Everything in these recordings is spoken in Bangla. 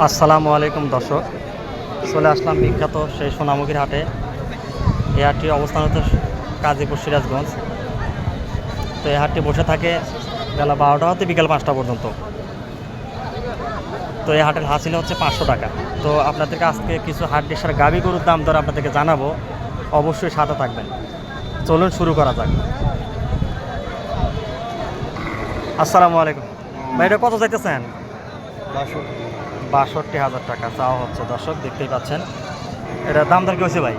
আসসালামু আলাইকুম দর্শক, চলে আসলাম বিখ্যাত সেই সোনামুখীর হাটে। এই হাটটির অবস্থান হচ্ছে গাজীপুর সিরাজগঞ্জ। তো এই হাটটি বসে থাকে বেলা 12টা হতে বিকেল 5টা পর্যন্ত। তো এই হাটের হাসিল হচ্ছে 500 টাকা। তো আপনাদেরকে আজকে কিছু হাট ডিসার গাভী গরুর দাম দর আপনাদেরকে জানাবো, অবশ্যই সাথে থাকবেন। চলুন শুরু করা যাক। আসসালামু আলাইকুম ভাই, এটা কত চাইতেছেন? 62,000 টাকা চাওয়া হচ্ছে দর্শক, দেখতেই পাচ্ছেন। এটা দাম দর কি হয়েছে ভাই,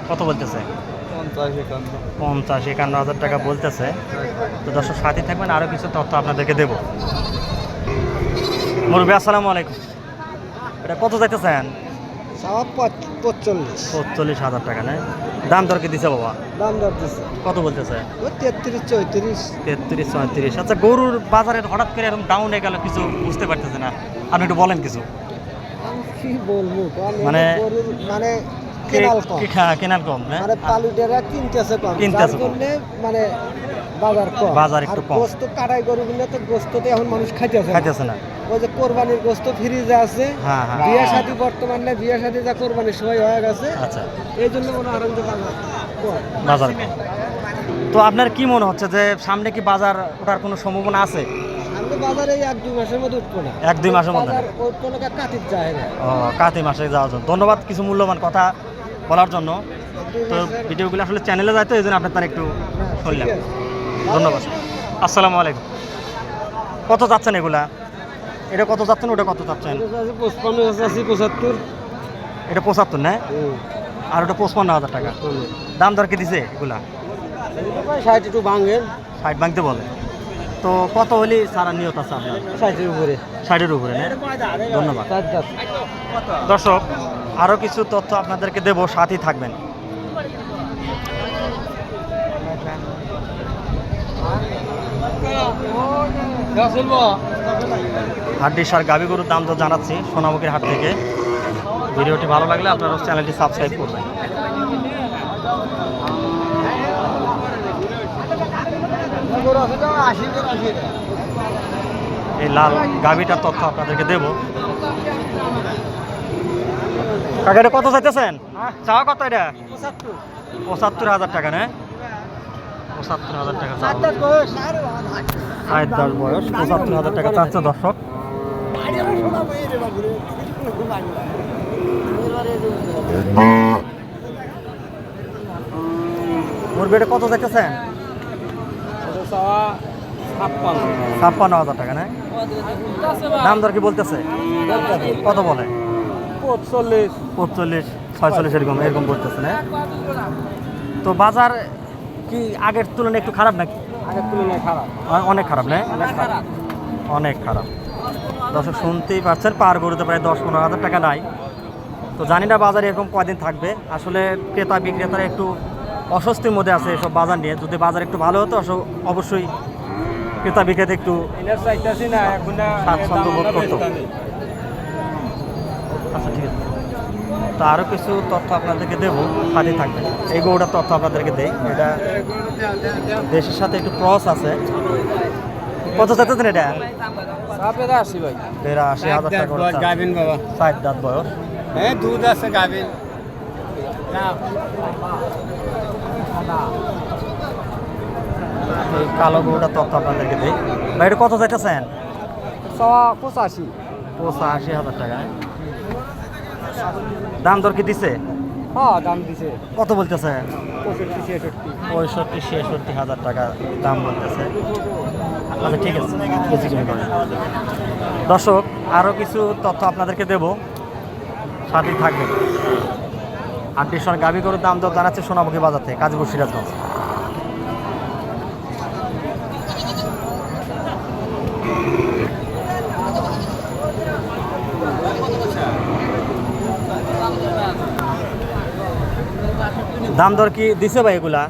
কত বলতেছে? 50-51,000 টাকা বলতেছে। তো দর্শক সাথে থাকবেন, আরও কিছু তথ্য আপনাদেরকে দেবো। মুরব্বী আসসালামু আলাইকুম, এটা কত চাইতেছেন? 45,000 টাকা নেই? দাম দর কি দিছে বাবা? দাম দর দিচ্ছে কত বলতেছে? 33-34। 33-34। আচ্ছা, গরুর বাজারে হঠাৎ করে এরকম ডাউন হয়ে গেল, কিছু বুঝতে পারতেছে না, আপনি একটু বলেন কিছু। আমি কি বলবো, মানে গরুর মানে কেনাল কম, কেনার কম না? মানে পালুটেরা কিনতেছে কম, কিনতেছে কম। মানে বাজার কম, বাজার একটু কম। গোস্ত কাটাই গরুগুলো তো গোস্ততে এখন মানুষ খাইতেছে না। ওই যে কোরবানির গোস্ত ফ্রিজে আছে, হ্যাঁ হ্যাঁ। বিয়ে শাদী বর্তমানে বিয়ে শাদী যা কোরবানির সময় হয়ে গেছে, আচ্ছা, এই জন্য মনে হয় যে বাজার কম। তো আপনার কি মনে হচ্ছে যে সামনে কি বাজার ওঠার কোনো সম্ভাবনা আছে? সামনে বাজারে এই 1-2 মাসের মধ্যে উঠবো না, 1-2 মাসের মধ্যে উঠবো না, কাটির যায় না। ও, কাতি মাসে যাওয়ার জন্য ধন্যবাদ কিছু মূল্যবান কথা বলার জন্য। তো ভিডিওগুলো আসলে চ্যানেলে যায়, তো এই জন্য আপনার তার একটু শুনলাম। ধন্যবাদ। আসসালামু আলাইকুম, কত যাচ্ছেন এগুলা? এটা কত যাচ্ছেন, ওটা কত যাচ্ছেন? 55-75। এটা 75 না? আর ওটা 55,000 টাকা। দাম দর কি দিছে এগুলা? 60 একটু ভাঙেন, 60 ভাঙতে বলে। তো কত হলে সারা নিয়ত আছে আপনার? 60-এর উপরে। 60-এর উপরে না? ধন্যবাদ দর্শক, আরও কিছু তথ্য আপনাদেরকে দেবো, সাথেই থাকবেন। হাটডির সার গাভী গরুর দাম তো জানাচ্ছি সোনামুখীর হাট থেকে। ভিডিওটি ভালো লাগলে আপনারা চ্যানেলটি সাবস্ক্রাইব করবেন। এই লাল গাভীটার তথ্য আপনাদেরকে দেব। কাকা, এটা কত চাইতেছেন? চাওয়া কত এটা? 75,000 টাকা না? 75,000 টাকা চাওয়া। 7-10 বয়স, 75,000 টাকা চাচ্ছে দর্শক। মুরগি এটা কত চাইতেছেন? 56,000 টাকা না? দাম দর কি বলতেছে? কত বলে? 45-46 এরকম এরকম বলতেছে না? তো বাজার কি আগের তুলনায় একটু খারাপ নাকি? আগের তুলনায় খারাপ, অনেক খারাপ না? অনেক খারাপ দর্শক, শুনতেই পাচ্ছেন। পার গরুতে প্রায় 10-15,000 টাকা নাই। তো জানি না বাজারে এরকম কয়দিন থাকবে। আসলে ক্রেতা বিক্রেতারা একটু অস্বস্তির মধ্যে আছে এসব বাজার নিয়ে। যদি বাজার একটু ভালো হতো, অবশ্যই ক্রেতা বিক্রেতা একটু স্বাচ্ছন্দ্য বোধ করতো। আচ্ছা, ঠিক আছে। তো আরও কিছু তথ্য আপনাদেরকে দেবো, সাথে থাকবেন। এই গরুটার তথ্য আপনাদেরকে দেই। এটা দেশের সাথে একটু ক্রস আছে। কত চাইতেছেন এটা? 83,000 টাকা। 7 দাঁত বয়স, দুধ আছে গাভীর। এই কালো গরুটার তথ্য আপনাদেরকে দিই। ভাই, এটা কত চাইতেছেন? 85,000 টাকা। দাম দর কি দিছে? হ্যাঁ, দাম দিছে। কত বলতেছে? 65-66। 65-66,000 টাকা দাম বলতেছে। আচ্ছা, ঠিক আছে, বেশি কমে করেন। দর্শক, আরও কিছু তথ্য আপনাদেরকে দেব, সাথেই থাকবেন। হাটডির সার গাভী গরুর দাম দর জানাচ্ছে সোনামুখী বাজার থেকে, গাজীপুর সিরাজগঞ্জ। দাম দর কি দিছে ভাই এগুলা?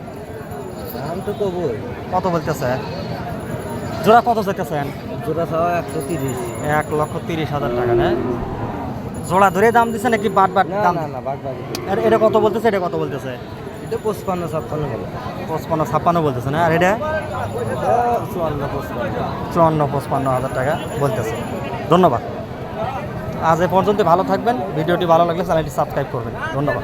দাম তো কবই। কত বলতেছে? জোড়া কত চাইতেছেন? জোড়া ছাড়া 130। 1,30,000 টাকা না? জোড়া ধরে দাম দিছে নাকি বাট দাম? না, বাদ বাদ। এটা কত বলতেছে? এটা কত বলতেছে? এটা 55-56 গেল। 55-56 বলতেছে না? আর এটা 54-55। 54-55,000 টাকা বলতেছে। ধন্যবাদ। আজ এ পর্যন্ত ভালো থাকবেন। ভিডিওটি ভালো লাগলে চ্যানেলটি সাবস্ক্রাইব করবেন। ধন্যবাদ।